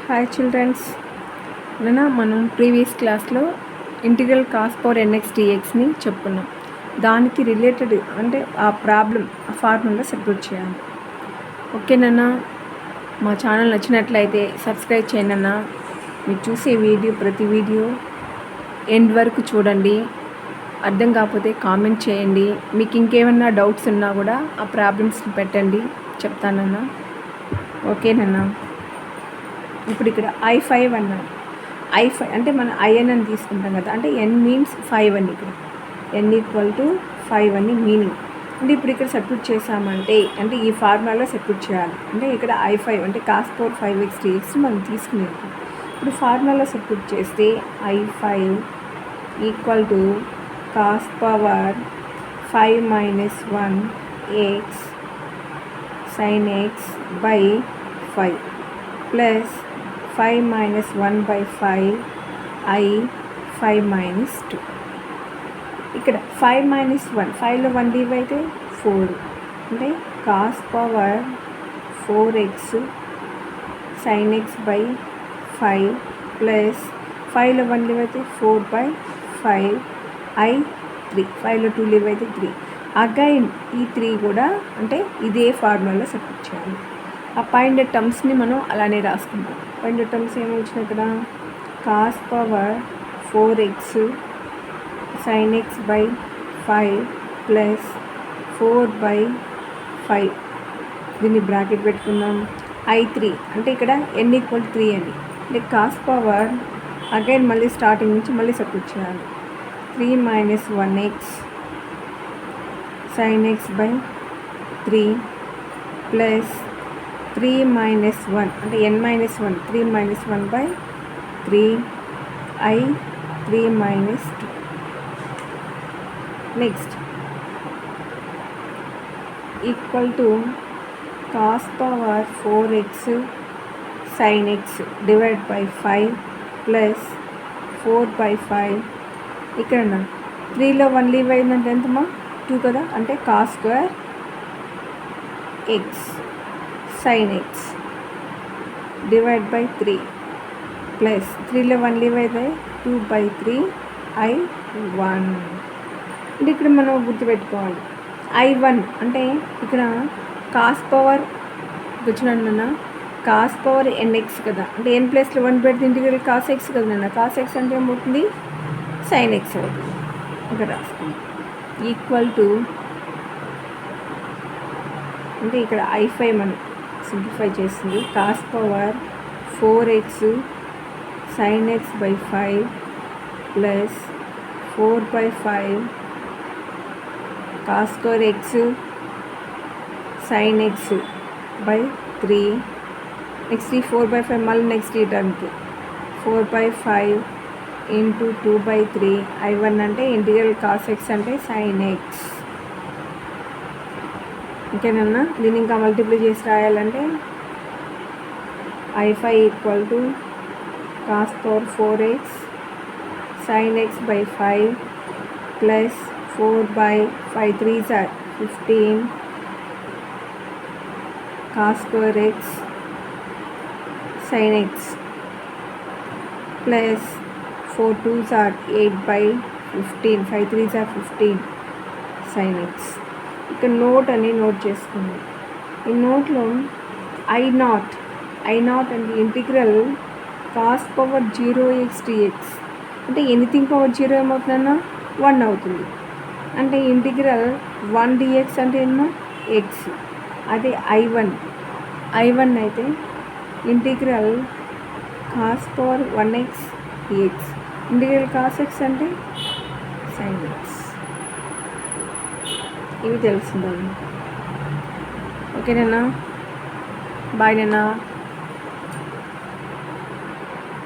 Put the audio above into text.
Hi children's, మనం previous క్లాస్లో integral cos power NX డిఎక్స్ని చెప్పుకున్నాం. దానికి రిలేటెడ్ అంటే ఆ ప్రాబ్లం ఆ ఫార్ములా సెపరేట్ చేయాలి. ఓకేనా? మా ఛానల్ నచ్చినట్లయితే సబ్స్క్రైబ్ చేయండి. మీరు చూసే ప్రతి వీడియో ఎండ్ వరకు చూడండి. అర్థం కాకపోతే కామెంట్ చేయండి. మీకు ఇంకేమన్నా డౌట్స్ ఉన్నా కూడా ఆ ప్రాబ్లమ్స్ని పెట్టండి, చెప్తానన్నా. ఓకేనన్నా? ఇప్పుడు ఇక్కడ I5 అన్నాను. I5 అంటే మనం IN అని తీసుకుంటాం కదా, అంటే N మీన్స్ 5 అని. ఇక్కడ N = 5 అని మీనింగ్. అంటే ఇప్పుడు ఇక్కడ సబ్స్టిట్యూట్ చేసామంటే అంటే ఈ ఫార్ములాలో సబ్స్టిట్యూట్ చేయాలి. అంటే ఇక్కడ I5 అంటే cos పవర్ 5x dx మనం తీసుకునేది. ఇప్పుడు ఫార్ములాలో సబ్స్టిట్యూట్ చేస్తే I5 = cos power 5 - 1 x sin x by 5 plus 5 - 1/5 I 5 - 2. ఇక్కడ 5 - 1, 5లో 1 డివైడ్ అయితే 4, అంటే cos power 4x sin x by 5 plus 5లో 1 డివైడ్ అయితే 4/5 I 3, 5లో 2 డివైడ్ అయితే 3. అగైన్ ఈ 3 కూడా అంటే ఇదే ఫార్ములాలో సబ్స్టిట్యూట్ చేయాలి. ఆ పైన టర్మ్స్ని మనం అలానే రాసుకుంటాం. పైన టర్మ్స్ ఏమొచ్చినాయి ఇక్కడ? cos power 4x sin x by 5 plus 4/5, దీన్ని బ్రాకెట్ పెట్టుకుందాం. I3 అంటే ఇక్కడ N = 3 అని, అంటే cos పవర్ అగైన్ మళ్ళీ స్టార్టింగ్ నుంచి మళ్ళీ సబ్స్టిట్యూట్ చేయాలి. 3 - 1x sin x by 3 plus 3 - 1 అంటే N - 1, 3 - 1/3 I 3 - 2. Next equal to cos power 4x sin x divide by 5 plus 4/5. ఇక్కడ 3లో 1 లీవ్ అయిందంటే ఎంతమా? 2 కదా, అంటే cos square x sin x divide by 3 plus 3లో 1 లీవ్ అయితే 2/3 I 1. అంటే ఇక్కడ మనం గుర్తుపెట్టుకోవాలి I1 అంటే ఇక్కడ cos పవర్ వచ్చిన cos పవర్ NX కదా, అంటే N ప్లస్లో 1 పెడితే ఇంటిగ్రల్ cos x కదా నాన్న. cos x అంటే ఏమవుతుంది? sin x అవుతుంది. ఇక్కడ రాసుకుందాం. ఈక్వల్ టు అంటే ఇక్కడ I5 మనం సింప్లిఫై చేస్తుంది. cos power 4x sin x by 5 plus 4/5 cos square x sin x by 3. Next ఈ 4/5 మళ్ళీ నెక్స్ట్ ఈ టర్మ్కి 4/5 ఇంటూ 2/3 I1 అంటే ఇంటిగ్రల్ cos x అంటే sin x. ఓకేనన్నా? దీన్ని ఇంకా మల్టిప్లై చేసి రాయాలంటే I5 = cos power 4x sin x by 5 plus 4/5 3s are 15 cos square x sin x plus 4 2s are 8/15 5 3s are 15 sin x. ఇక్కడ note అని note చేసుకుంది. ఈ నోట్లో I0 అంటే integral cos power 0x dx అంటే anything power 0 ఏమవుతుందన్నా? 1 అవుతుంది. అంటే integral 1 dx అంటే ఏమో x. అదే I1 అయితే integral cos power 1x dx, integral cos x అంటే sin x. ఇవి తెలుసుండాలి. ఓకేనా? బాయ్ నాన్న.